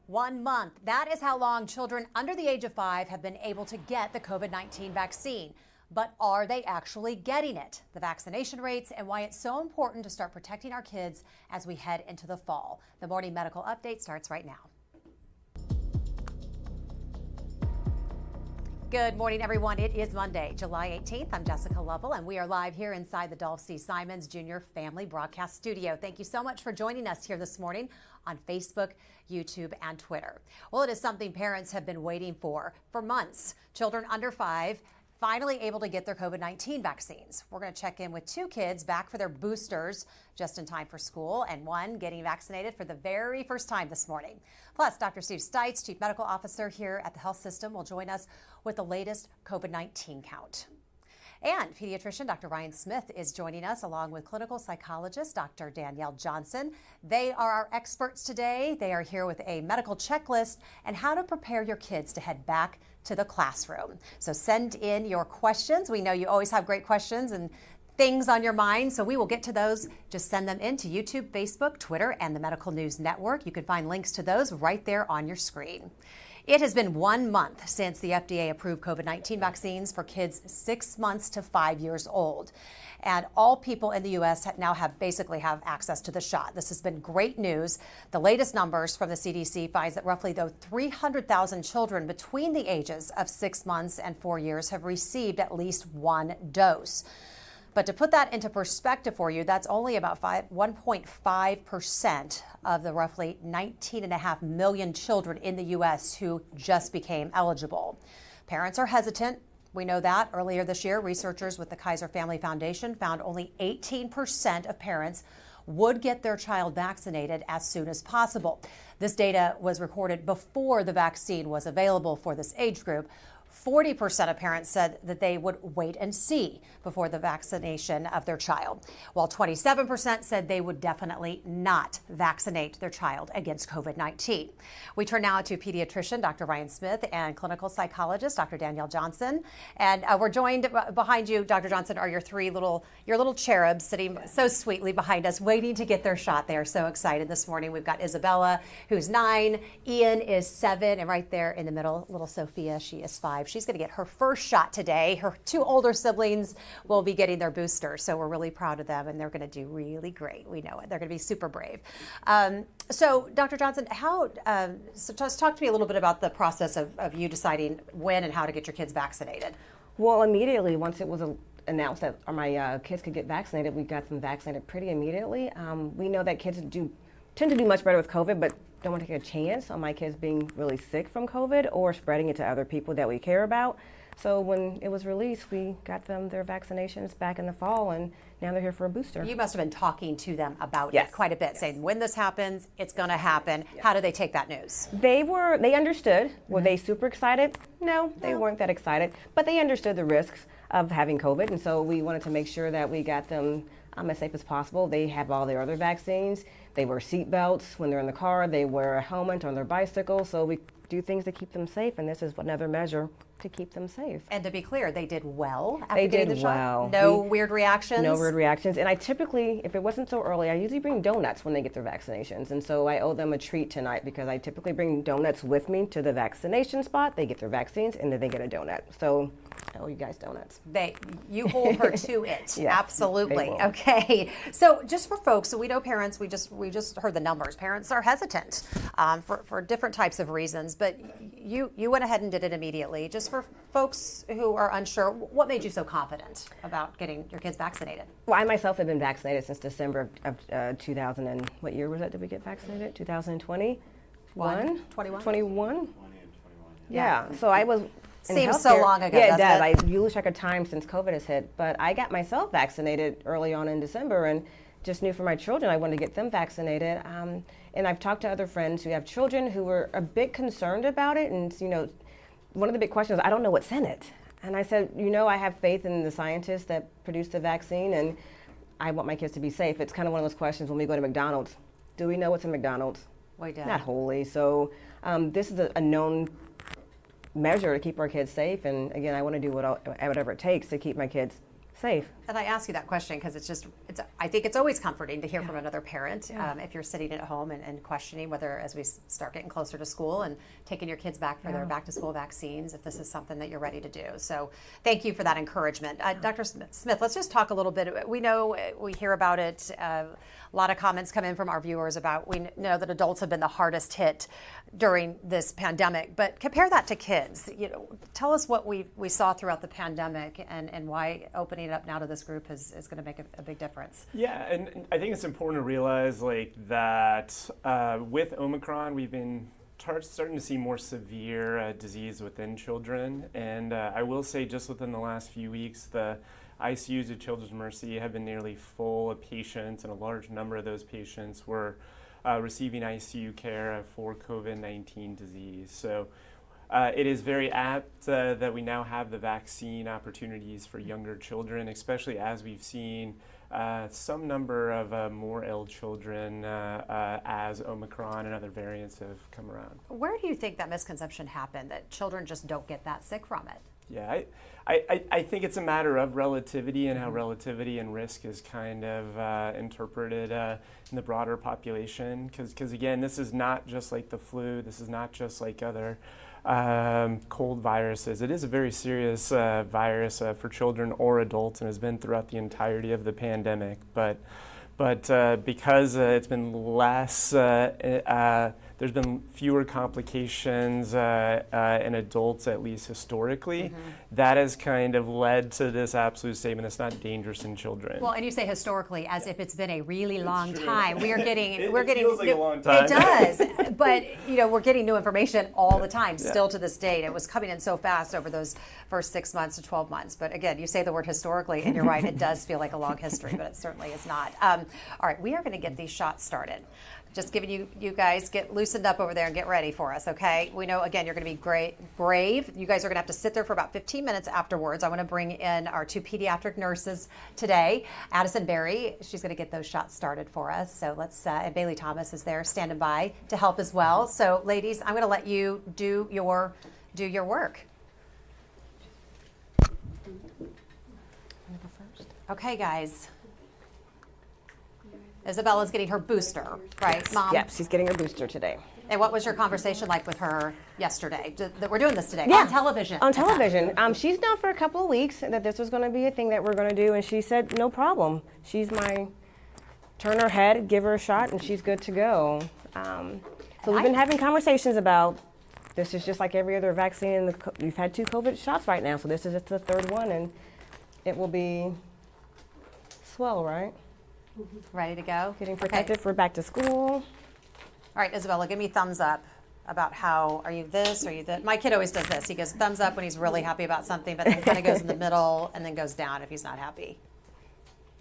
1 month. That is how long children under the age of 5 have been able to get the COVID-19 vaccine. But are they actually getting it? The vaccination rates and why it's so important to start protecting our kids as we head into the fall. The Morning Medical Update starts right now. Good morning, everyone. It is Monday, July 18th. I'm Jessica Lovell, and we are live here inside the Dolph C. Simons Jr. Family Broadcast Studio. Thank you so much for joining us here this morning on Facebook, YouTube, and Twitter. Well, it is something parents have been waiting for months. Children under 5 finally able to get their COVID-19 vaccines. We're going to check in with 2 kids back for their boosters just in time for school, and 1 getting vaccinated for the very first time this morning. Plus, Dr. Steve Stites, Chief Medical Officer here at the health system, will join us with the latest COVID-19 count. And pediatrician Dr. Ryan Smith is joining us along with clinical psychologist Dr. Danielle Johnson. They are our experts today. They are here with a medical checklist and how to prepare your kids to head back to the classroom. So send in your questions. We know you always have great questions and things on your mind, so we will get to those. Just send them in to YouTube, Facebook, Twitter, and the Medical News Network. You can find links to those right there on your screen. It has been 1 month since the FDA approved COVID-19 vaccines for kids 6 months to 5 years old. And all people in the U.S. now basically have access to the shot. This has been great news. The latest numbers from the CDC finds that roughly 300,000 children between the ages of 6 months and 4 years have received at least 1 dose. But to put that into perspective for you, that's only about 1.5% of the roughly 19.5 million children in the U.S. who just became eligible. Parents are hesitant. We know that. Earlier this year, researchers with the Kaiser Family Foundation found only 18% of parents would get their child vaccinated as soon as possible. This data was recorded before the vaccine was available for this age group. 40% of parents said that they would wait and see before the vaccination of their child, while 27% said they would definitely not vaccinate their child against COVID-19. We turn now to pediatrician Dr. Ryan Smith and clinical psychologist Dr. Danielle Johnson. And we're joined behind you, Dr. Johnson, are your little cherubs sitting so sweetly behind us, waiting to get their shot. They are so excited this morning. We've got Isabella, who's 9, Ian is 7, and right there in the middle, little Sophia, she is 5. She's going to get her first shot today. Her 2 older siblings will be getting their booster, so we're really proud of them, and they're going to do really great. We know it. They're going to be super brave. So, Dr. Johnson, so just talk to me a little bit about the process of you deciding when and how to get your kids vaccinated. Well, immediately, once it was announced that my kids could get vaccinated, we got them vaccinated pretty immediately. We know that kids tend to do much better with COVID, but don't want to take a chance on my kids being really sick from COVID or spreading it to other people that we care about. So when it was released, we got them their vaccinations back in the fall, and now they're here for a booster. You must have been talking to them about it quite a bit, saying when this happens, it's going to happen. Yes. How do they take that news? They understood. Were they super excited? No, they weren't that excited, but they understood the risks of having COVID, and so we wanted to make sure that we got them as safe as possible. They have all their other vaccines. They wear seat belts when they're in the car. They wear a helmet on their bicycle. So we do things to keep them safe, and this is another measure to keep them safe. And to be clear, they did well after they getting did the shot? well. No weird reactions? No weird reactions. And I typically, if it wasn't so early, I usually bring donuts when they get their vaccinations. And so I owe them a treat tonight because I typically bring donuts with me to the vaccination spot. They get their vaccines, and then they get a donut. So I owe you guys donuts. You hold her to it. Yes, absolutely. Okay. So just for folks, so we know parents, we just heard the numbers. Parents are hesitant for different types of reasons, but you went ahead and did it immediately. Just for folks who are unsure, what made you so confident about getting your kids vaccinated? Well, I myself have been vaccinated since December of 2000 and what year was that? Did we get vaccinated? 2020? 21? 21? Yeah. So I was Seems so long ago. Yeah, it does. You lose track of time since COVID has hit. But I got myself vaccinated early on in December and just knew for my children I wanted to get them vaccinated. And I've talked to other friends who have children who were a bit concerned about it. And, one of the big questions, I don't know what's in it. And I said, I have faith in the scientists that produce the vaccine, and I want my kids to be safe. It's kind of one of those questions when we go to McDonald's. Do we know what's in McDonald's? We do. Not wholly. So this is a known measure to keep our kids safe. And again, I want to do whatever it takes to keep my kids safe. And I ask you that question because I think it's always comforting to hear from another parent if you're sitting at home and questioning whether, as we start getting closer to school and taking your kids back for their back to school vaccines, if this is something that you're ready to do. So thank you for that encouragement. Dr. Smith, let's just talk a little bit. We know, we hear about it. A lot of comments come in from our viewers about, we know that adults have been the hardest hit during this pandemic, but compare that to kids. Tell us what we saw throughout the pandemic and why opening it up now to this group is going to make a big difference. Yeah, and I think it's important to realize that with Omicron, we've been starting to see more severe disease within children. And I will say just within the last few weeks, the ICUs at Children's Mercy have been nearly full of patients, and a large number of those patients were receiving ICU care for COVID-19 disease. So it is very apt that we now have the vaccine opportunities for younger children, especially as we've seen some number of more ill children as Omicron and other variants have come around. Where do you think that misconception happened, that children just don't get that sick from it? Yeah, I think it's a matter of relativity and how relativity and risk is kind of interpreted in the broader population. Because again, this is not just like the flu. This is not just like other cold viruses. It is a very serious virus for children or adults, and has been throughout the entirety of the pandemic. But because it's been less, there's been fewer complications in adults, at least historically. That has kind of led to this absolute statement it's not dangerous in children. Well, and you say historically as if it's been a really long time. We are getting it feels like a long time. It does, but we're getting new information all the time. Still to this date, it was coming in so fast over those first 6 months to 12 months. But again, you say the word historically, and you're right, it does feel like a long history, but it certainly is not. All right, we are going to get these shots started. Just giving you guys get loosened up over there and get ready for us, okay? We know, again, you're going to be brave. You guys are going to have to sit there for about 15 minutes afterwards. I want to bring in our 2 pediatric nurses today. Addison Berry, she's going to get those shots started for us. So let's, and Bailey Thomas is there standing by to help as well. So ladies, I'm going to let you do your work. Okay, guys. Isabella's getting her booster, right, Mom? Yep, she's getting her booster today. And what was your conversation like with her yesterday? That we're doing this today Yeah. on television. On television. She's known for a couple of weeks that this was going to be a thing that we're going to do, and she said, no problem. She's turn her head, give her a shot, and she's good to go. So we've been having conversations about this is just like every other vaccine. We've had 2 COVID shots right now, so this is just the 3rd one, and it will be swell, right? Ready to go? Getting protected for back to school. All right, Isabella, give me thumbs up about how, are you this, are you that? My kid always does this. He goes thumbs up when he's really happy about something, but then kind of goes in the middle and then goes down if he's not happy.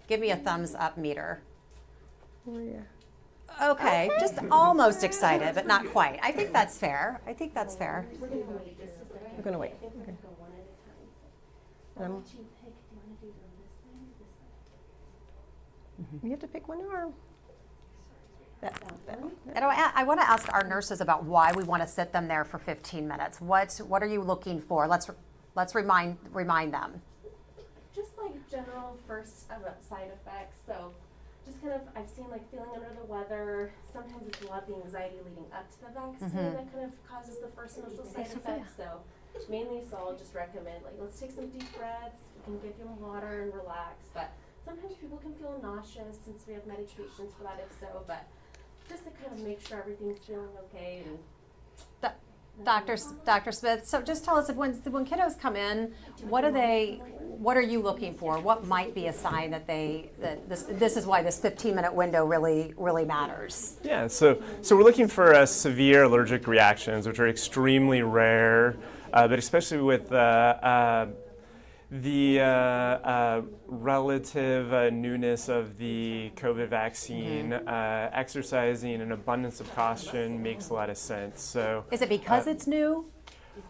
Give me a thumbs up meter. Oh, yeah. Okay, just almost excited, but not quite. I think that's fair. We're going to wait. Okay. You have to pick one or that. And I want to ask our nurses about why we want to sit them there for 15 minutes. What are you looking for? Let's remind them. Just like general first side effects. So just kind of, I've seen like feeling under the weather. Sometimes it's a lot of the anxiety leading up to the vaccine that kind of causes the first initial side effects. So mainly, I'll just recommend let's take some deep breaths. We can give you water and relax. But sometimes people can feel nauseous since we have medications for that if so. But just to kind of make sure everything's feeling okay. And Dr. Smith, so just tell us, when kiddos come in, what are you looking for? What might be a sign that this is why this 15-minute window really matters? Yeah, so we're looking for severe allergic reactions, which are extremely rare, but especially with the relative newness of the COVID vaccine, exercising an abundance of caution makes a lot of sense. So, is it because it's new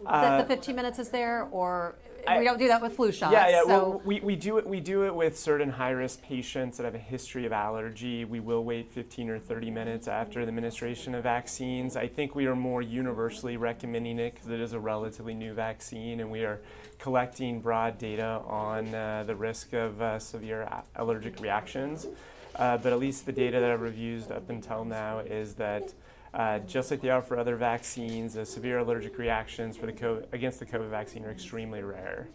that the 15 minutes is there, or we don't do that with flu shots. Yeah. So. Well, we do it with certain high-risk patients that have a history of allergy. We will wait 15 or 30 minutes after the administration of vaccines. I think we are more universally recommending it because it is a relatively new vaccine, and we are collecting broad data on the risk of severe allergic reactions. But at least the data that I've reviewed up until now is that just like they are for other vaccines, severe allergic reactions for against the COVID vaccine are extremely rare.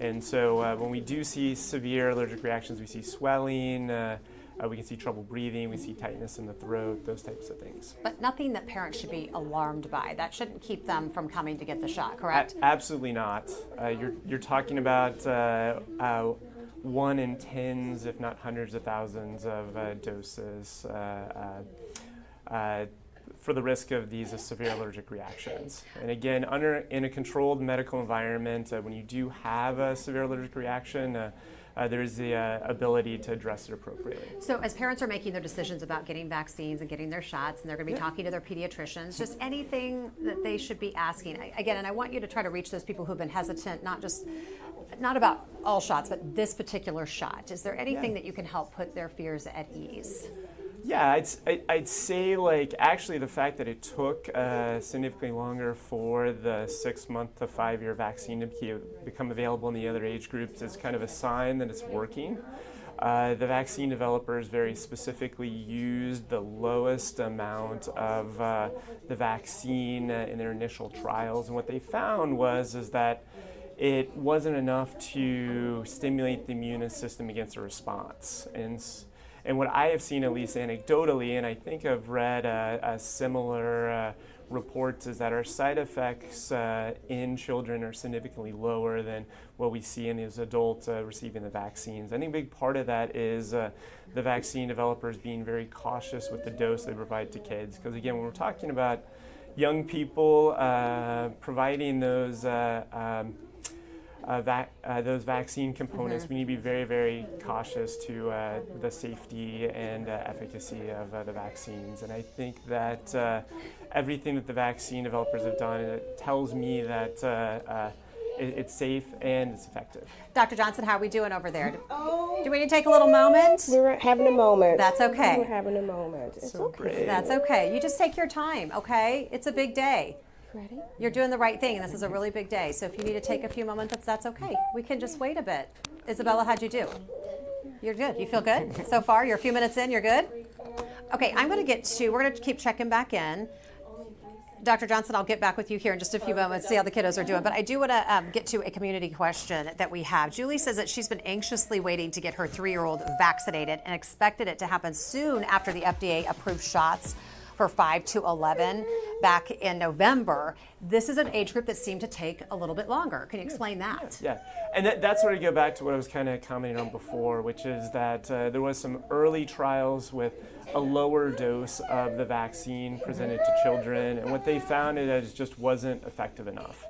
And so when we do see severe allergic reactions, we see swelling, we can see trouble breathing, we see tightness in the throat, those types of things. But nothing that parents should be alarmed by. That shouldn't keep them from coming to get the shot, correct? Absolutely not. You're talking about 1 in tens, if not hundreds of thousands of doses for the risk of these severe allergic reactions. And again, in a controlled medical environment, when you do have a severe allergic reaction, there is the ability to address it appropriately. So as parents are making their decisions about getting vaccines and getting their shots, and they're going to be talking to their pediatricians, just anything that they should be asking. Again, and I want you to try to reach those people who've been hesitant, not about all shots, but this particular shot. Is there anything that you can help put their fears at ease? Yeah, I'd say actually the fact that it took significantly longer for the 6-month to 5-year vaccine to become available in the other age groups is kind of a sign that it's working. The vaccine developers very specifically used the lowest amount of the vaccine in their initial trials, and what they found is that it wasn't enough to stimulate the immune system against a response. And what I have seen, at least anecdotally, and I think I've read a similar reports, is that our side effects in children are significantly lower than what we see in these adults receiving the vaccines. I think a big part of that is the vaccine developers being very cautious with the dose they provide to kids. Because again, when we're talking about young people, providing those vaccine components, we need to be very, very cautious to the safety and efficacy of the vaccines. And I think that everything that the vaccine developers have done, it tells me that it's safe and it's effective. Dr. Johnson, how are we doing over there? Do we need to take a little moment? We're having a moment. That's okay. We're having a moment. It's So okay. great. That's okay. You just take your time, okay? It's a big day. Ready? You're doing the right thing, and this is a really big day. So if you need to take a few moments, that's okay. We can just wait a bit. Isabella, how'd you do? You're good. You feel good so far? You're a few minutes in. You're good? Okay, we're going to keep checking back in. Dr. Johnson, I'll get back with you here in just a few moments, see how the kiddos are doing. But I do want to get to a community question that we have. Julie says that she's been anxiously waiting to get her 3-year-old vaccinated and expected it to happen soon after the FDA approved shots for 5 to 11 back in November. This is an age group that seemed to take a little bit longer. Can you explain that? Yeah, and that's where I go back to what I was kind of commenting on before, which is that there was some early trials with a lower dose of the vaccine presented to children, and what they found is that it just wasn't effective enough.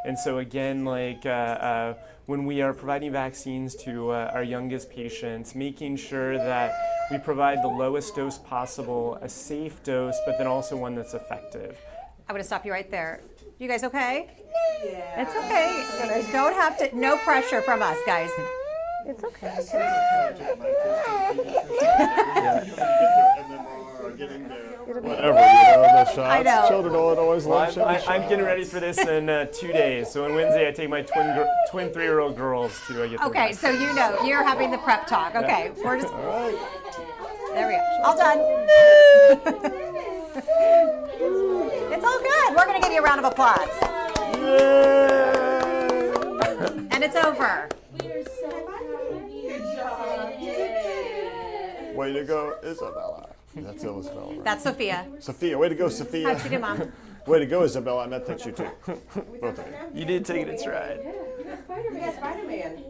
And so again, when we are providing vaccines to our youngest patients, making sure that we provide the lowest dose possible, a safe dose, but then also one that's effective. I'm going to stop you right there. You guys okay? Yeah. It's okay. You don't have to, no pressure from us, guys. It's okay. Whatever, the shots. I know. Children don't always love shots. I'm getting ready for this in 2 days. So on Wednesday, I take my twin 3-year-old girls to get their Okay, so you know, you're having the prep talk. Okay, we're just, All right. there we go. All done. It's all good. We're going to give you a round of applause. And it's over. We are so proud of you. Good job. Way to go, Isabella. That's Isabella. Right? That's Sophia. Sophia, way to go, Sophia. How'd you do, Mom? Way to go, Isabella. I meant that you too. Both of you. You did take it in stride. Spider-Man.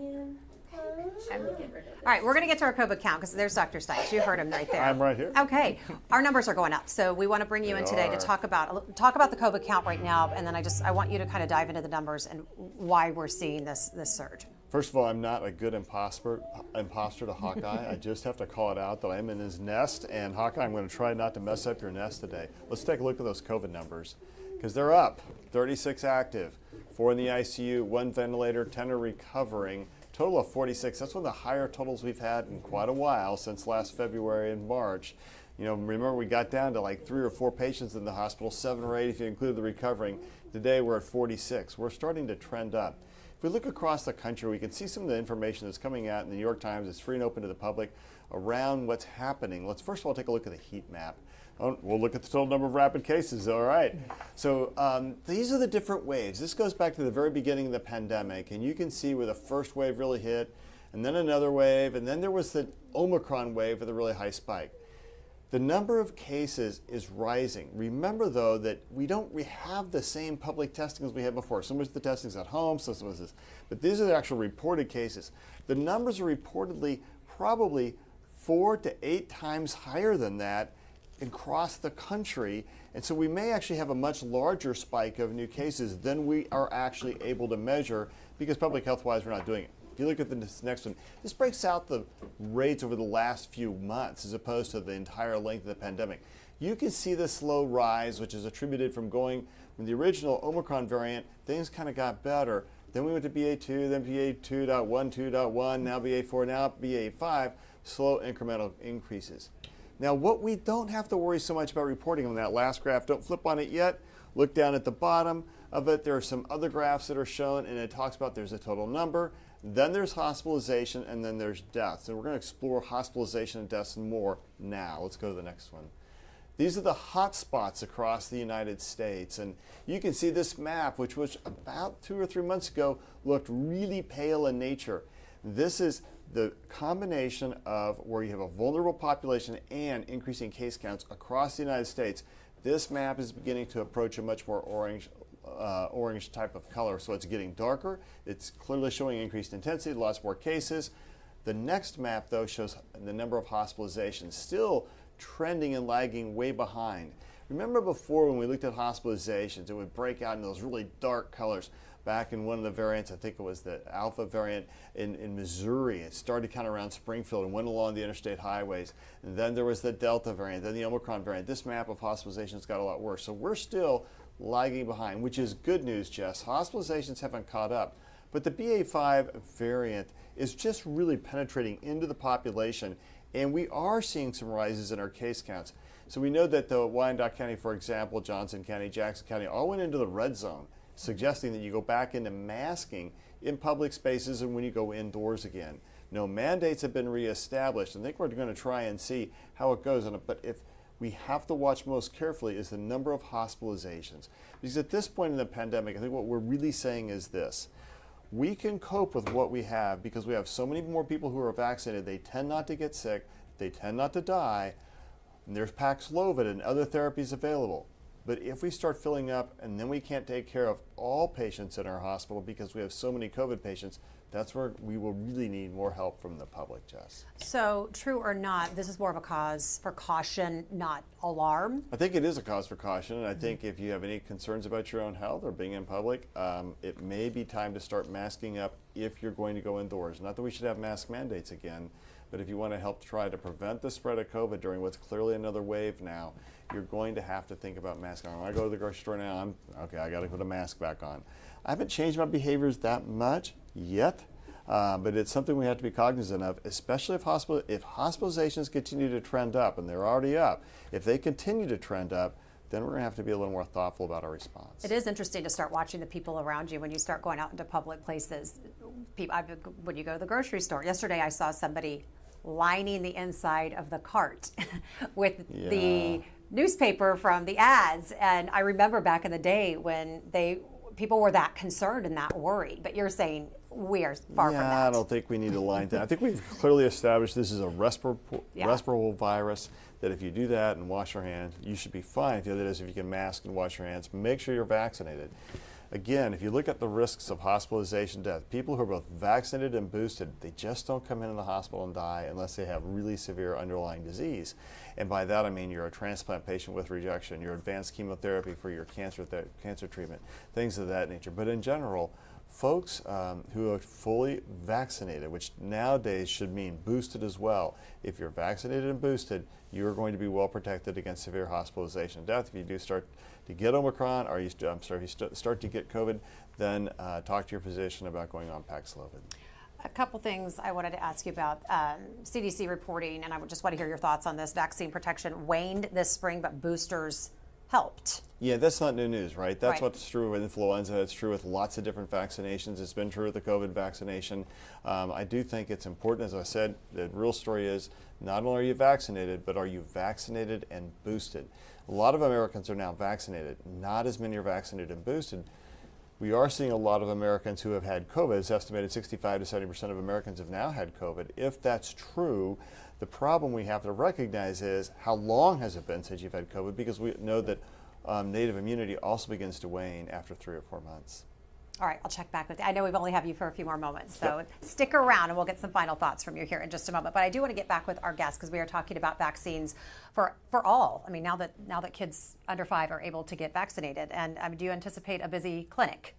All right, we're going to get to our COVID count because there's Dr. Stites. You heard him right there. I'm right here. Okay, our numbers are going up, so we want to bring you in today to talk about the COVID count right now, and then I want you to kind of dive into the numbers and why we're seeing this surge. First of all, I'm not a good imposter to Hawkeye. I just have to call it out that I'm in his nest, and Hawkeye, I'm going to try not to mess up your nest today. Let's take a look at those COVID numbers, because they're up. 36 active, 4 in the ICU, 1 ventilator, 10 are recovering. Total of 46. That's one of the higher totals we've had in quite a while, since last February and March. You know, remember we got down to like 3 or 4 patients in the hospital, 7 or 8 if you include the recovering. Today we're at 46. We're starting to trend up. If we look across the country, we can see some of the information that's coming out in the New York Times. It's free and open to the public around what's happening. Let's first of all take a look at the heat map. We'll look at the total number of rapid cases. All right. So these are the different waves. This goes back to the very beginning of the pandemic, and you can see where the first wave really hit, and then another wave, and then there was the Omicron wave with a really high spike. The number of cases is rising. Remember, though, that we don't have the same public testing as we had before. Some of the testing's at home, some of this, but these are the actual reported cases. The numbers are reportedly probably 4 to 8 times higher than that across the country, and so we may actually have a much larger spike of new cases than we are actually able to measure, because public health-wise we're not doing it. If you look at this next one, this breaks out the rates over the last few months as opposed to the entire length of the pandemic. You can see the slow rise, which is attributed from going from the original Omicron variant. Things kind of got better. Then we went to BA2, then BA2.1, 2.1, now BA4, now BA5, slow incremental increases. Now, what we don't have to worry so much about reporting on that last graph, don't flip on it yet, look down at the bottom of it. There are some other graphs that are shown, and it talks about there's a total number, then there's hospitalization, and then there's deaths. And we're going to explore hospitalization and deaths more now. Let's go to the next one. These are the hot spots across the United States, and you can see this map, which was about 2 or 3 months ago, looked really pale in nature. This is the combination of where you have a vulnerable population and increasing case counts across the United States. This map is beginning to approach a much more orange type of color, so it's getting darker. It's clearly showing increased intensity, lots more cases. The next map, though, shows the number of hospitalizations, still trending and lagging way behind. Remember before when we looked at hospitalizations, it would break out in those really dark colors. Back in one of the variants, I think it was the Alpha variant in Missouri, it started kind of around Springfield and went along the interstate highways. And then there was the Delta variant, then the Omicron variant. This map of hospitalizations got a lot worse. So we're still lagging behind, which is good news, Jess. Hospitalizations haven't caught up. But the BA5 variant is just really penetrating into the population, and we are seeing some rises in our case counts. So we know that the Wyandotte County, for example, Johnson County, Jackson County, all went into the red zone, suggesting that you go back into masking in public spaces and when you go indoors again. No mandates have been reestablished. I think we're going to try and see how it goes. But if we have to watch most carefully is the number of hospitalizations. Because at this point in the pandemic, I think what we're really saying is this. We can cope with what we have because we have so many more people who are vaccinated. They tend not to get sick. They tend not to die. And there's Paxlovid and other therapies available. But if we start filling up and then we can't take care of all patients in our hospital because we have so many COVID patients, that's where we will really need more help from the public, Jess. So, true or not, this is more of a cause for caution, not alarm? I think it is a cause for caution, and I think if you have any concerns about your own health or being in public, it may be time to start masking up if you're going to go indoors. Not that we should have mask mandates again, but if you want to help try to prevent the spread of COVID during what's clearly another wave now, you're going to have to think about masking. When I go to the grocery store now, I got to put a mask back on. I haven't changed my behaviors that much yet, but it's something we have to be cognizant of, especially if hospitalizations continue to trend up, and they're already up. If they continue to trend up, then we're going to have to be a little more thoughtful about our response. It is interesting to start watching the people around you when you start going out into public places. When you go to the grocery store, yesterday I saw somebody lining the inside of the cart with the newspaper from the ads, and I remember back in the day when people were that concerned and that worried, but you're saying we are far from that. I don't think we need to line that. I think we've clearly established this is a respirable virus, that if you do that and wash your hands, you should be fine. The other is if you can mask and wash your hands, make sure you're vaccinated. Again, if you look at the risks of hospitalization, death, people who are both vaccinated and boosted, they just don't come into the hospital and die unless they have really severe underlying disease. And by that I mean you're a transplant patient with rejection, you're advanced chemotherapy for your cancer treatment, things of that nature. But in general, folks who are fully vaccinated, which nowadays should mean boosted as well. If you're vaccinated and boosted, you're going to be well protected against severe hospitalization and death. If you do start to get Omicron, or if you start to get COVID, then talk to your physician about going on Paxlovid. A couple things I wanted to ask you about. CDC reporting, and I just want to hear your thoughts on this. Vaccine protection waned this spring, but boosters helped. Yeah, that's not new news, right? That's Right. what's true with influenza. It's true with lots of different vaccinations. It's been true with the COVID vaccination. I do think it's important, as I said, the real story is not only are you vaccinated, but are you vaccinated and boosted? A lot of Americans are now vaccinated. Not as many are vaccinated and boosted. We are seeing a lot of Americans who have had COVID. It's estimated 65 to 70% of Americans have now had COVID. If that's true, the problem we have to recognize is how long has it been since you've had COVID, because we know that native immunity also begins to wane after 3 or 4 months. All right, I'll check back with you. I know we've only have you for a few more moments, so stick around and we'll get some final thoughts from you here in just a moment. But I do want to get back with our guests because we are talking about vaccines for all. I mean, now that kids under 5 are able to get vaccinated, and do you anticipate a busy clinic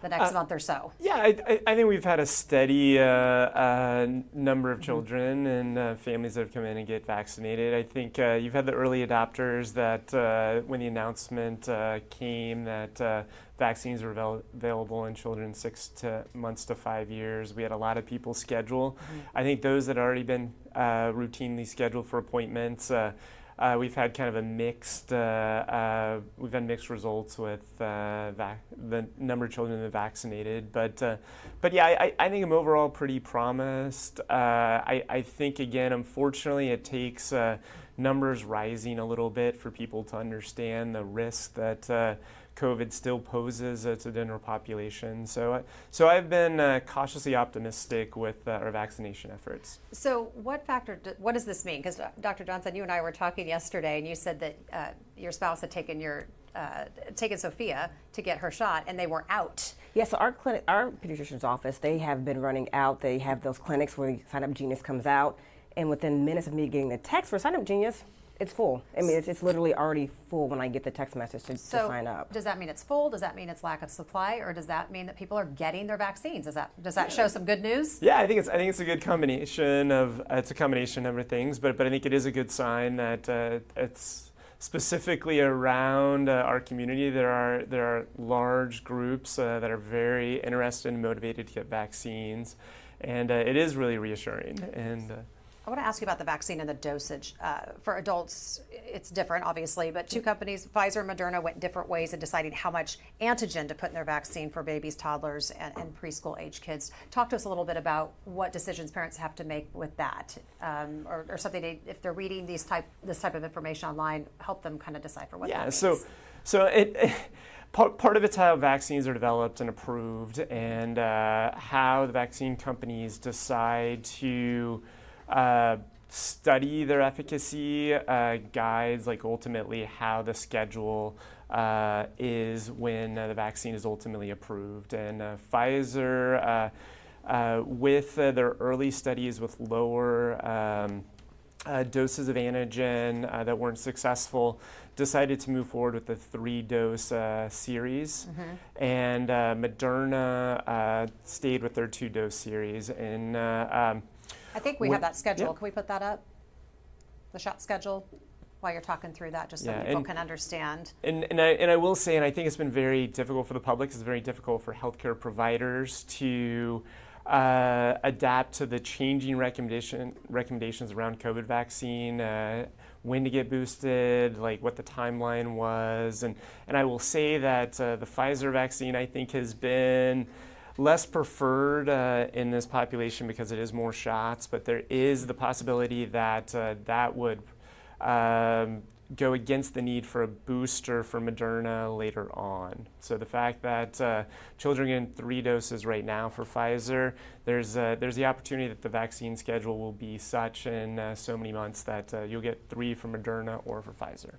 the next month or so? Yeah, I think we've had a steady number of children and families that have come in and get vaccinated. I think you've had the early adopters that when the announcement came that vaccines are available in children 6 months to 5 years, we had a lot of people schedule. I think those that have already been routinely scheduled for appointments, we've had kind of a mixed, we've had mixed results with the number of children that are vaccinated. But yeah, I think I'm overall pretty promised. I think, again, unfortunately, it takes numbers rising a little bit for people to understand the risk that COVID still poses to the general population. So I've been cautiously optimistic with our vaccination efforts. So what does this mean? Because Dr. Johnson, you and I were talking yesterday, and you said that your spouse had taken Sophia to get her shot, and they were out. Yeah, so our clinic, our pediatrician's office, they have been running out. They have those clinics where Sign Up Genius comes out, and within minutes of me getting the text for Sign Up Genius, it's full. I mean, it's literally already full when I get the text message to sign up. Does that mean it's full? Does that mean it's lack of supply, or does that mean that people are getting their vaccines? Does that show some good news? Yeah, I think it's a good combination of it's a combination of things, but I think it is a good sign that it's specifically around our community. There are large groups that are very interested and motivated to get vaccines, and it is really reassuring. And I want to ask you about the vaccine and the dosage. For adults, it's different, obviously, but two companies, Pfizer and Moderna, went different ways in deciding how much antigen to put in their vaccine for babies, toddlers, and preschool age kids. Talk to us a little bit about what decisions parents have to make with that, or something if they're reading this type of information online, help them kind of decipher what that means. Part of it's how vaccines are developed and approved, and how the vaccine companies decide to study their efficacy guides, like ultimately how the schedule is when the vaccine is ultimately approved. And Pfizer, with their early studies with lower doses of antigen that weren't successful, decided to move forward with the 3-dose series. And Moderna stayed with their 2-dose series. And I think we have that schedule. Can we put that up? The shot schedule, while you're talking through that, just so people can understand. And I will say, and I think it's been very difficult for the public, it's very difficult for healthcare providers to adapt to the changing recommendations around COVID vaccine, when to get boosted, like what the timeline was. And I will say that the Pfizer vaccine, I think, has been less preferred in this population because it is more shots, but there is the possibility that that would go against the need for a booster for Moderna later on. So the fact that children are getting 3 doses right now for Pfizer, there's the opportunity that the vaccine schedule will be such in so many months that you'll get 3 for Moderna or for Pfizer.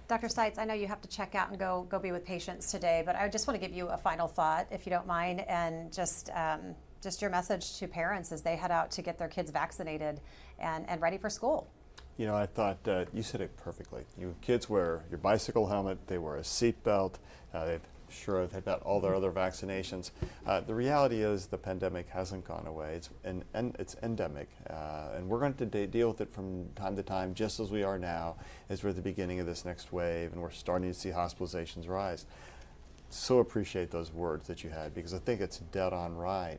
Dr. Seitz, I know you have to check out and go be with patients today, but I just want to give you a final thought, if you don't mind, and just your message to parents as they head out to get their kids vaccinated and ready for school. You know, I thought you said it perfectly. Your kids wear your bicycle helmet, they wear a seat belt, they have Sure, they've got all their other vaccinations. The reality is the pandemic hasn't gone away. It's endemic, and we're going to deal with it from time to time, just as we are now, as we're at the beginning of this next wave, and we're starting to see hospitalizations rise. So appreciate those words that you had, because I think it's dead on right.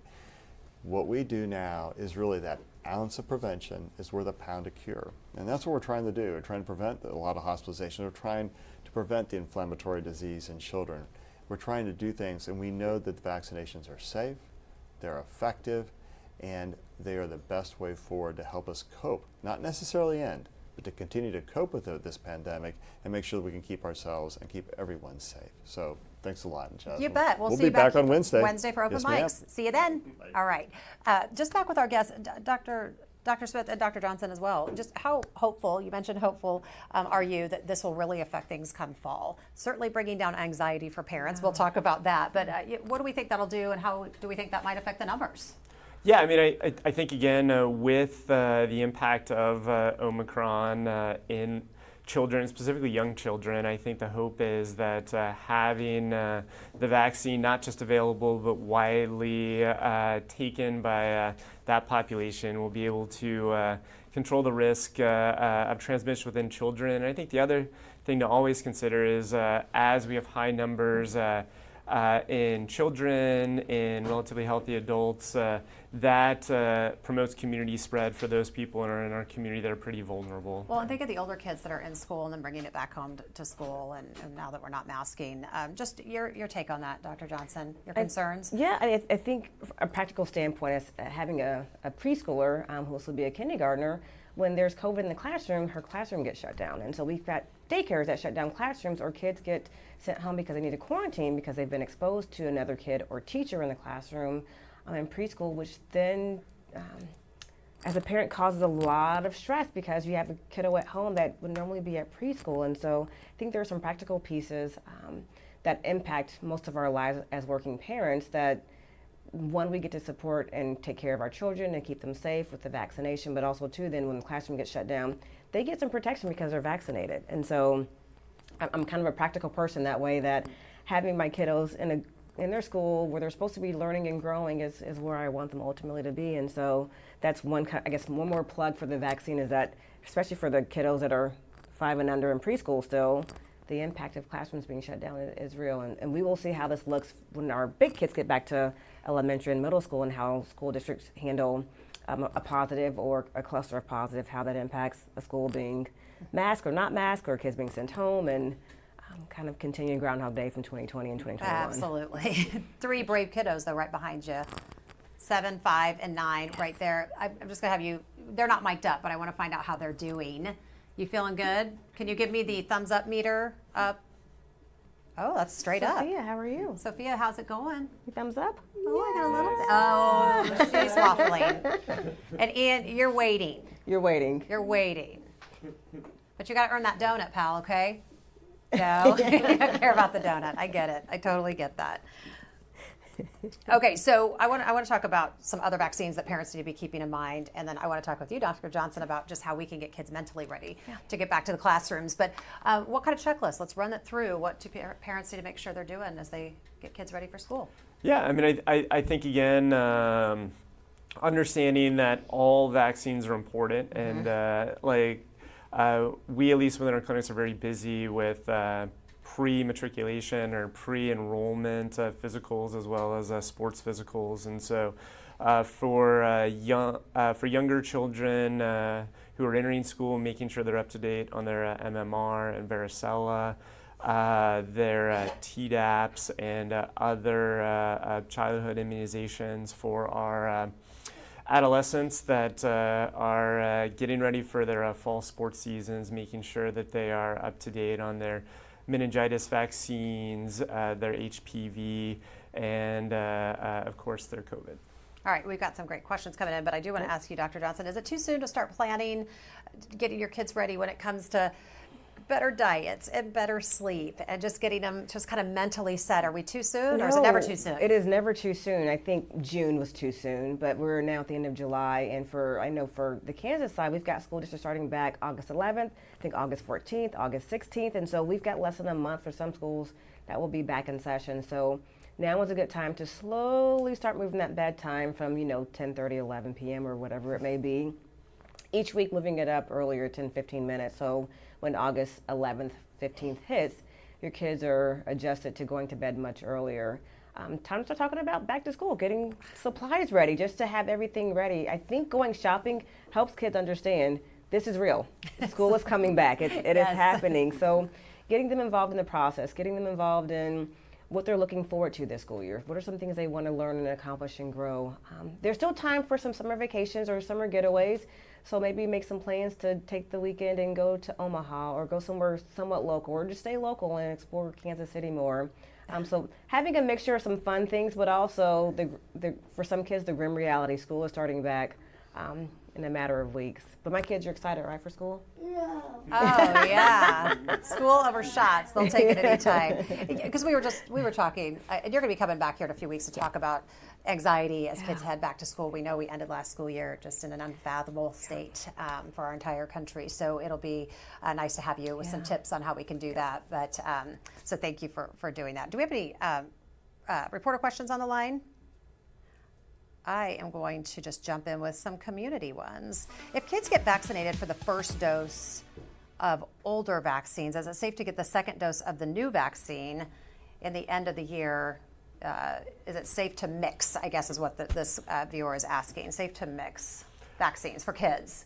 What we do now is really that ounce of prevention is worth a pound of cure. And that's what we're trying to do. We're trying to prevent a lot of hospitalizations. We're trying to prevent the inflammatory disease in children. We're trying to do things, and we know that the vaccinations are safe, they're effective, and they are the best way forward to help us cope, not necessarily end, but to continue to cope with this pandemic and make sure that we can keep ourselves and keep everyone safe. So thanks a lot, Jasmine. You bet. We'll see be you back on Wednesday. Wednesday for open Yes, ma'am. mics. See you then. Bye. All right. Just back with our guests, Dr. Smith and Dr. Johnson as well. Just how hopeful, you mentioned hopeful, are you that this will really affect things come fall? Certainly bringing down anxiety for parents. We'll talk about that. But what do we think that'll do, and how do we think that might affect the numbers? Yeah, I mean, I think, again, with the impact of Omicron in children, specifically young children, I think the hope is that having the vaccine not just available but widely taken by that population will be able to control the risk of transmission within children. And I think the other thing to always consider is as we have high numbers in children, in relatively healthy adults, that promotes community spread for those people in our community that are pretty vulnerable. Well, and think of the older kids that are in school and then bringing it back home to school, and now that we're not masking. Just your take on that, Dr. Johnson, your concerns? Yeah, I think from a practical standpoint, as having a preschooler who will also be a kindergartner, when there's COVID in the classroom, her classroom gets shut down. And so we've got daycares that shut down classrooms, or kids get sent home because they need to quarantine because they've been exposed to another kid or teacher in the classroom in preschool, which then, as a parent, causes a lot of stress because you have a kiddo at home that would normally be at preschool. And so I think there are some practical pieces that impact most of our lives as working parents that, one, we get to support and take care of our children and keep them safe with the vaccination, but also, two, then when the classroom gets shut down, they get some protection because they're vaccinated. And so I'm kind of a practical person that way, that having my kiddos in their school where they're supposed to be learning and growing is where I want them ultimately to be. And so that's one more plug for the vaccine, is that, especially for the kiddos that are 5 and under in preschool still, the impact of classrooms being shut down is real. And we will see how this looks when our big kids get back to elementary and middle school, and how school districts handle a positive or a cluster of positive, how that impacts a school being masked or not masked, or kids being sent home, and kind of continuing Groundhog Day from 2020 and 2021. Absolutely. 3 brave kiddos, though, right behind you. 7, 5, and 9 right there. I'm just going to have you, they're not mic'd up, but I want to find out how they're doing. You feeling good? Can you give me the thumbs up meter up? Oh, that's straight up. Sophia, how are you? Sophia, how's it going? Thumbs up? Oh, I got a little bit. Oh, she's waffling. And Ian, you're waiting. You're waiting. You're waiting. But you got to earn that donut, pal, okay? No, you don't care about the donut. I get it. I totally get that. Okay, so I want to talk about some other vaccines that parents need to be keeping in mind, and then I want to talk with you, Dr. Johnson, about just how we can get kids mentally ready to get back to the classrooms. But what kind of checklist? Let's run it through. What do parents need to make sure they're doing as they get kids ready for school? Yeah, I mean, I think, again, understanding that all vaccines are important, and we, at least within our clinics, are very busy with pre-matriculation or pre-enrollment physicals, as well as sports physicals. And so for younger children who are entering school, making sure they're up to date on their MMR and varicella, their Tdaps, and other childhood immunizations for our adolescents that are getting ready for their fall sports seasons, making sure that they are up to date on their meningitis vaccines, their HPV, and of course their COVID. All right, we've got some great questions coming in, but I do want to ask you, Dr. Johnson, is it too soon to start planning, getting your kids ready when it comes to better diets and better sleep and just getting them just kind of mentally set? Are we too soon, or is it never too soon? It is never too soon. I think June was too soon, but we're now at the end of July, and I know for the Kansas side, we've got school districts starting back August 11th, I think August 14th, August 16th, and so we've got less than a month for some schools that will be back in session. So now is a good time to slowly start moving that bedtime from, 10:30, 11 p.m. or whatever it may be. Each week moving it up earlier, 10, 15 minutes. So when August 11th, 15th hits, your kids are adjusted to going to bed much earlier. Time to start talking about back to school, getting supplies ready, just to have everything ready. I think going shopping helps kids understand this is real. School is coming back. It is Yes. happening. So getting them involved in the process, getting them involved in what they're looking forward to this school year. What are some things they want to learn and accomplish and grow? There's still time for some summer vacations or summer getaways. So maybe make some plans to take the weekend and go to Omaha or go somewhere somewhat local, or just stay local and explore Kansas City more. So having a mixture of some fun things, but also for some kids, the grim reality. School is starting back in a matter of weeks. But my kids are excited, right, for school? Oh yeah, school over shots. They'll take it anytime. Because we were talking, and you're going to be coming back here in a few weeks to talk about anxiety as kids head back to school. We know we ended last school year just in an unfathomable state for our entire country. So it'll be nice to have you with some tips on how we can do that. But so thank you for doing that. Do we have any reporter questions on the line? I am going to just jump in with some community ones. If kids get vaccinated for the first dose of older vaccines, is it safe to get the second dose of the new vaccine in the end of the year? Is it safe to mix, I guess is what this viewer is asking, safe to mix vaccines for kids?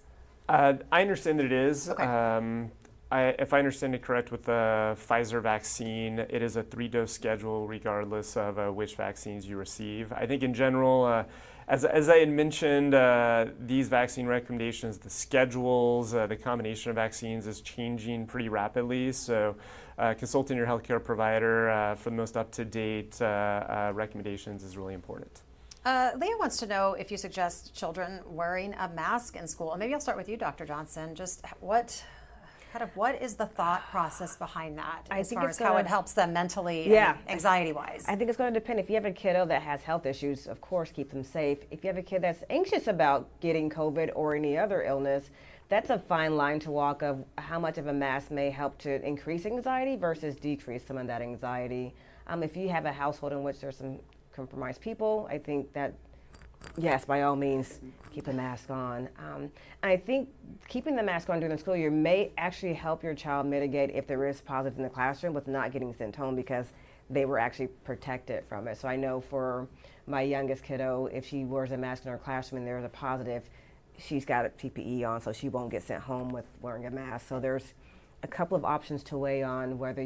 I understand that it is. Okay. If I understand it correct, with the Pfizer vaccine, it is a 3-dose schedule regardless of which vaccines you receive. I think in general, as I had mentioned, these vaccine recommendations, the schedules, the combination of vaccines is changing pretty rapidly. So consulting your healthcare provider for the most up-to-date recommendations is really important. Leah wants to know if you suggest children wearing a mask in school. And maybe I'll start with you, Dr. Johnson. Just what is the thought process behind that as far as how it helps them mentally and anxiety-wise? I think it's going to depend. If you have a kiddo that has health issues, of course, keep them safe. If you have a kid that's anxious about getting COVID or any other illness, that's a fine line to walk of how much of a mask may help to increase anxiety versus decrease some of that anxiety. If you have a household in which there's some compromised people, I think that, yes, by all means, keep a mask on. I think keeping the mask on during the school year may actually help your child mitigate if there is positive in the classroom with not getting sent home because they were actually protected from it. So I know for my youngest kiddo, if she wears a mask in her classroom and there's a positive, she's got a PPE on, so she won't get sent home with wearing a mask. So there's a couple of options to weigh on whether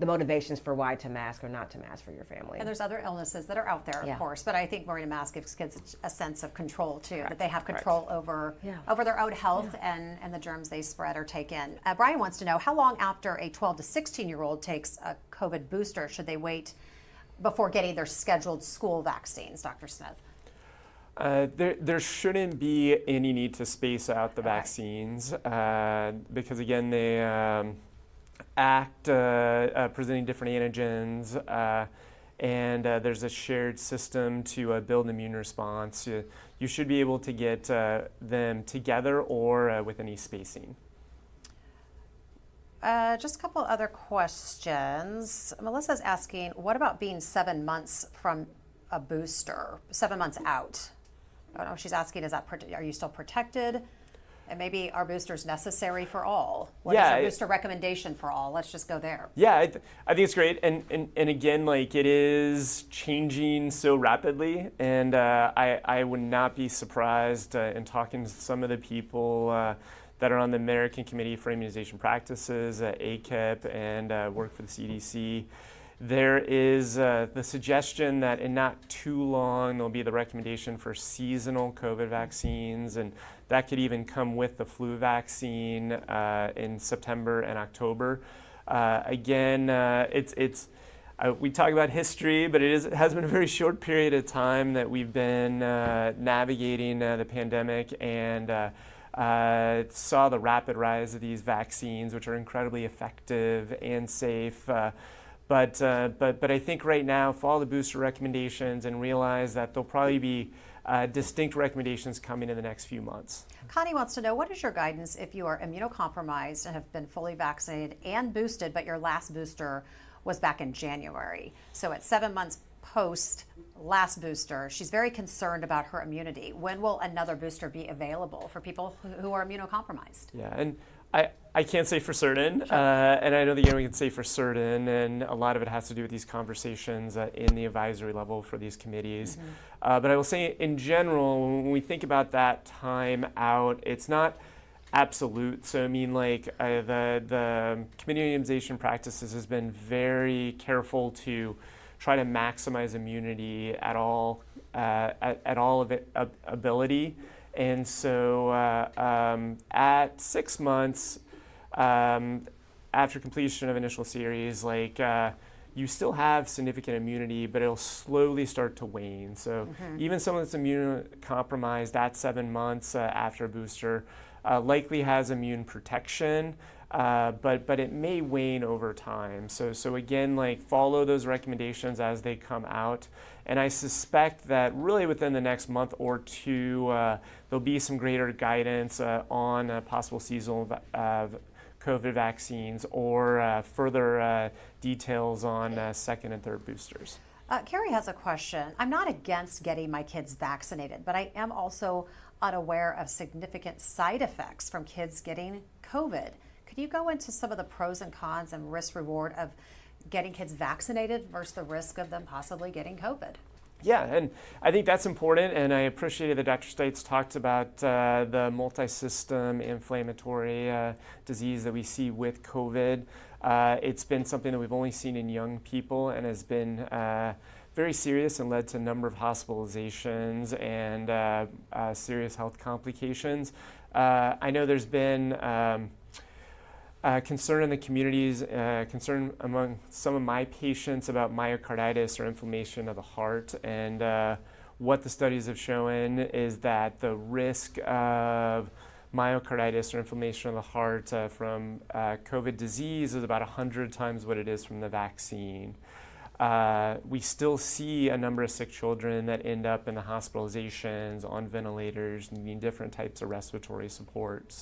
the motivations for why to mask or not to mask for your family. And there's other illnesses that are out there, of course, but I think wearing a mask gives kids a sense of control too, that they have control over their own health and the germs they spread or take in. Brian wants to know, how long after a 12 to 16-year-old takes a COVID booster should they wait before getting their scheduled school vaccines, Dr. Smith? There shouldn't be any need to space out the vaccines because, again, they act presenting different antigens, and there's a shared system to build an immune response. You should be able to get them together or with any spacing. Just a couple other questions. Melissa's asking, what about being 7 months from a booster, 7 months out? I don't know, she's asking, are you still protected? And maybe are boosters necessary for all? What is a booster recommendation for all? Let's just go there. Yeah, I think it's great. And again, like, it is changing so rapidly. And I would not be surprised in talking to some of the people that are on the American Committee for Immunization Practices, ACIP, and work for the CDC. There is the suggestion that in not too long there'll be the recommendation for seasonal COVID vaccines, and that could even come with the flu vaccine in September and October. Again, we talk about history, but it has been a very short period of time that we've been navigating the pandemic, and saw the rapid rise of these vaccines, which are incredibly effective and safe. But I think right now, follow the booster recommendations and realize that there'll probably be distinct recommendations coming in the next few months. Connie wants to know, what is your guidance if you are immunocompromised and have been fully vaccinated and boosted, but your last booster was back in January. So at 7 months post last booster, she's very concerned about her immunity. When will another booster be available for people who are immunocompromised? Yeah, and I can't say for certain, and I know that we can say for certain, and a lot of it has to do with these conversations in the advisory level for these committees. But I will say, in general, when we think about that time out, it's not absolute. So I mean, like the committee on immunization practices has been very careful to try to maximize immunity at all of it ability. And so at 6 months after completion of initial series, like you still have significant immunity, but it'll slowly start to wane. So even someone that's immunocompromised at 7 months after a booster likely has immune protection, but it may wane over time. So again, like follow those recommendations as they come out. And I suspect that really within the next month or two, there'll be some greater guidance on possible seasonal COVID vaccines or further details on second and third boosters. Carrie has a question. I'm not against getting my kids vaccinated, but I am also unaware of significant side effects from kids getting COVID. Could you go into some of the pros and cons and risk reward of getting kids vaccinated versus the risk of them possibly getting COVID? Yeah, and I think that's important, and I appreciated that Dr. Stites talked about the multi-system inflammatory disease that we see with COVID. It's been something that we've only seen in young people and has been very serious and led to a number of hospitalizations and serious health complications. I know there's been concern in the communities, concern among some of my patients about myocarditis or inflammation of the heart. And what the studies have shown is that the risk of myocarditis or inflammation of the heart from COVID disease is about 100 times what it is from the vaccine. We still see a number of sick children that end up in the hospitalizations, on ventilators, needing different types of respiratory support.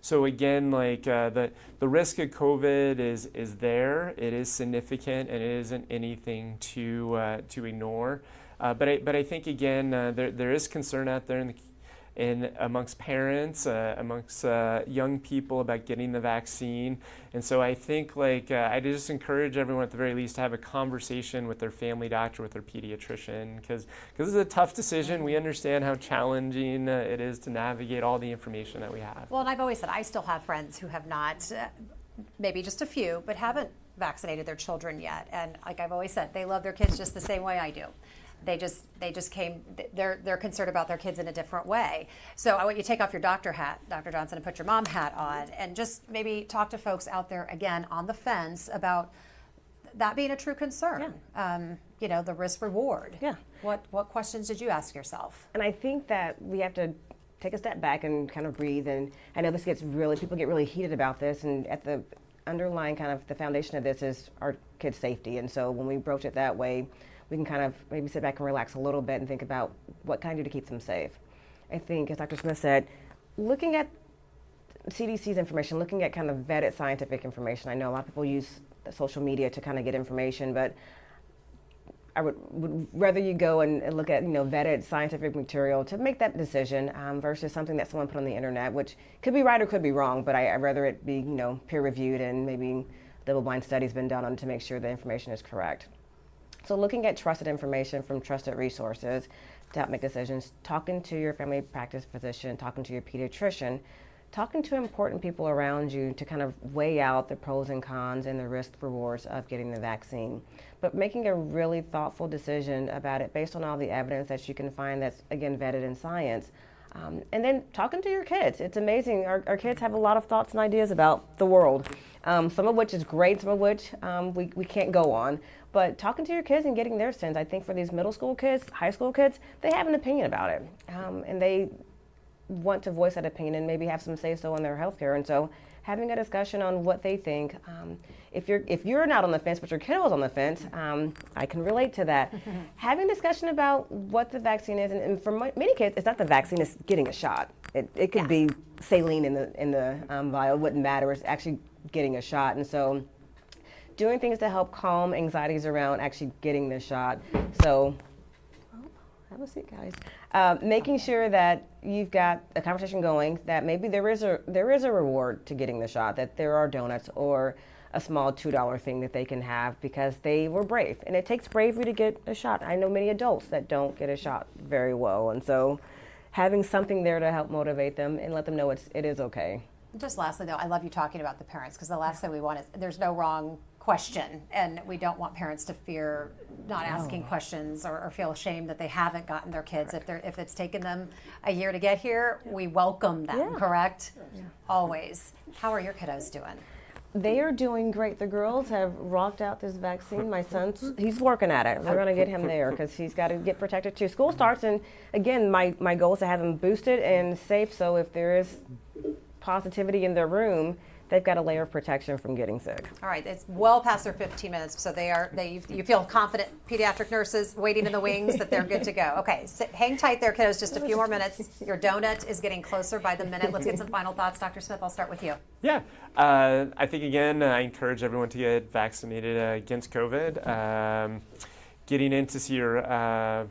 So again, like the risk of COVID is there. It is significant, and it isn't anything to ignore. But I think again, there is concern out there amongst parents, amongst young people about getting the vaccine. And so I think I just encourage everyone at the very least to have a conversation with their family doctor, with their pediatrician, because this is a tough decision. We understand how challenging it is to navigate all the information that we have. Well, and I've always said I still have friends who have not, maybe just a few, but haven't vaccinated their children yet. And like I've always said, they love their kids just the same way I do. They just came, they're concerned about their kids in a different way. So I want you to take off your doctor hat, Dr. Johnson, and put your mom hat on, and just maybe talk to folks out there again on the fence about that being a true concern. Yeah. The risk reward. Yeah. What questions did you ask yourself? And I think that we have to take a step back and kind of breathe. And I know people get really heated about this, and at the underlying kind of the foundation of this is our kids' safety. And so when we broach it that way, we can kind of maybe sit back and relax a little bit and think about what can I do to keep them safe. I think, as Dr. Smith said, looking at CDC's information, looking at kind of vetted scientific information. I know a lot of people use social media to kind of get information, but I would rather you go and look at vetted scientific material to make that decision versus something that someone put on the internet, which could be right or could be wrong, but I'd rather it be peer reviewed and maybe double-blind studies been done on to make sure the information is correct. So looking at trusted information from trusted resources to help make decisions, talking to your family practice physician, talking to your pediatrician, talking to important people around you to kind of weigh out the pros and cons and the risk rewards of getting the vaccine. But making a really thoughtful decision about it based on all the evidence that you can find that's, again, vetted in science. And then talking to your kids. It's amazing. Our kids have a lot of thoughts and ideas about the world, some of which is great, some of which we can't go on. But talking to your kids and getting their sense, I think for these middle school kids, high school kids, they have an opinion about it. And they want to voice that opinion and maybe have some say-so in their healthcare. And so having a discussion on what they think. If you're not on the fence, but your kid was on the fence, I can relate to that. Having a discussion about what the vaccine is, and for many kids, it's not the vaccine, it's getting a shot. It could be saline in the vial, it wouldn't matter, it's actually getting a shot. And so doing things to help calm anxieties around actually getting the shot. So, have a seat, guys. Making sure that you've got a conversation going, that maybe there is a reward to getting the shot, that there are donuts or a small $2 thing that they can have because they were brave. And it takes bravery to get a shot. I know many adults that don't get a shot very well. And so having something there to help motivate them and let them know it is okay. Just lastly, though, I love you talking about the parents, because the last thing we want is there's no wrong question, and we don't want parents to fear not asking questions or feel ashamed that they haven't gotten their kids. If it's taken them a year to get here, we welcome them, correct? Yeah. Always. How are your kiddos doing? They are doing great. The girls have rocked out this vaccine. My he's working at it. We're going to get him there because he's got to get protected too. School starts, and again, my goal is to have him boosted and safe, so if there is positivity in their room, they've got a layer of protection from getting sick. All right, it's well past their 15 minutes, so you feel confident, pediatric nurses waiting in the wings, that they're good to go. Okay, hang tight there, kiddos, just a few more minutes. Your donut is getting closer by the minute. Let's get some final thoughts. Dr. Smith, I'll start with you. Yeah, I think, again, I encourage everyone to get vaccinated against COVID. Getting in to see your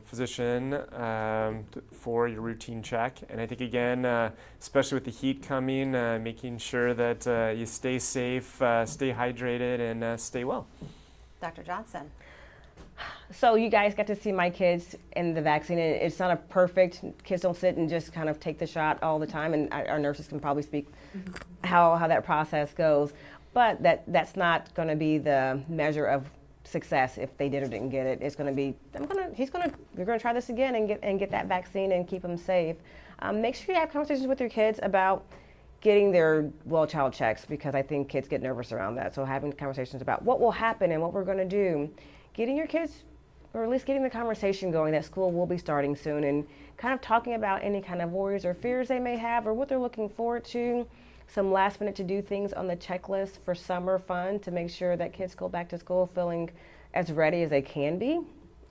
physician for your routine check. And I think, again, especially with the heat coming, making sure that you stay safe, stay hydrated, and stay well. Dr. Johnson. So you guys got to see my kids in the vaccine. It's not a perfect, kids don't sit and just kind of take the shot all the time, and our nurses can probably speak how that process goes. But that's not going to be the measure of success if they did or didn't get it. It's going to be, you're going to try this again and get that vaccine and keep them safe. Make sure you have conversations with your kids about getting their well-child checks, because I think kids get nervous around that. So having conversations about what will happen and what we're going to do, getting your kids, or at least getting the conversation going that school will be starting soon, and kind of talking about any kind of worries or fears they may have or what they're looking forward to. Some last minute to do things on the checklist for summer fun to make sure that kids go back to school feeling as ready as they can be,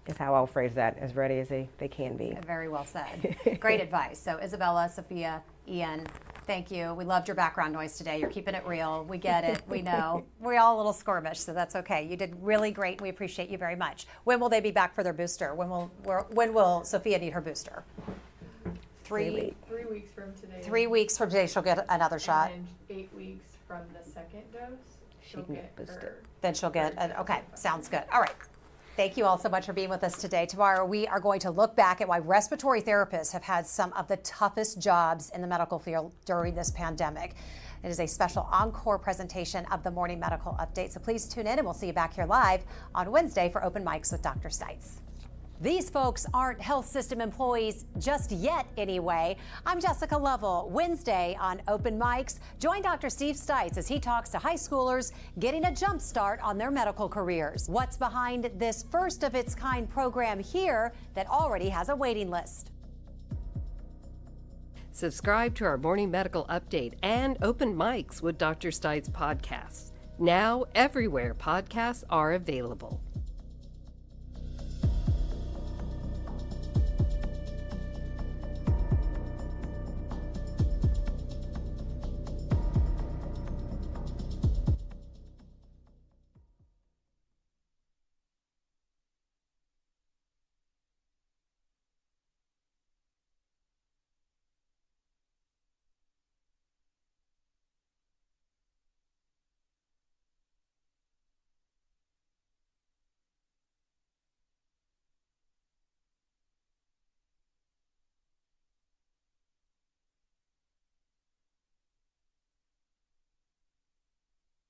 is how I'll phrase that, as ready as they can be. Very well said. Great advice. So Isabella, Sophia, Ian, thank you. We loved your background noise today. You're keeping it real. We get it. We know. We're all a little squirmish, so that's okay. You did really great. We appreciate you very much. When will they be back for their booster? When will Sophia need her booster? 3 weeks from today. 3 weeks from today, she'll get another shot. And 8 weeks from the second dose, she'll get boosted. Then she'll get, okay, sounds good. All right. Thank you all so much for being with us today. Tomorrow, we are going to look back at why respiratory therapists have had some of the toughest jobs in the medical field during this pandemic. It is a special encore presentation of the Morning Medical Update. So please tune in, and we'll see you back here live on Wednesday for Open Mics with Dr. Stites. These folks aren't health system employees just yet, anyway. I'm Jessica Lovell. Wednesday on Open Mics, join Dr. Steve Stites as he talks to high schoolers getting a jump start on their medical careers. What's behind this first of its kind program here that already has a waiting list? Subscribe to our Morning Medical Update and Open Mics with Dr. Stites podcasts. Now, everywhere podcasts are available.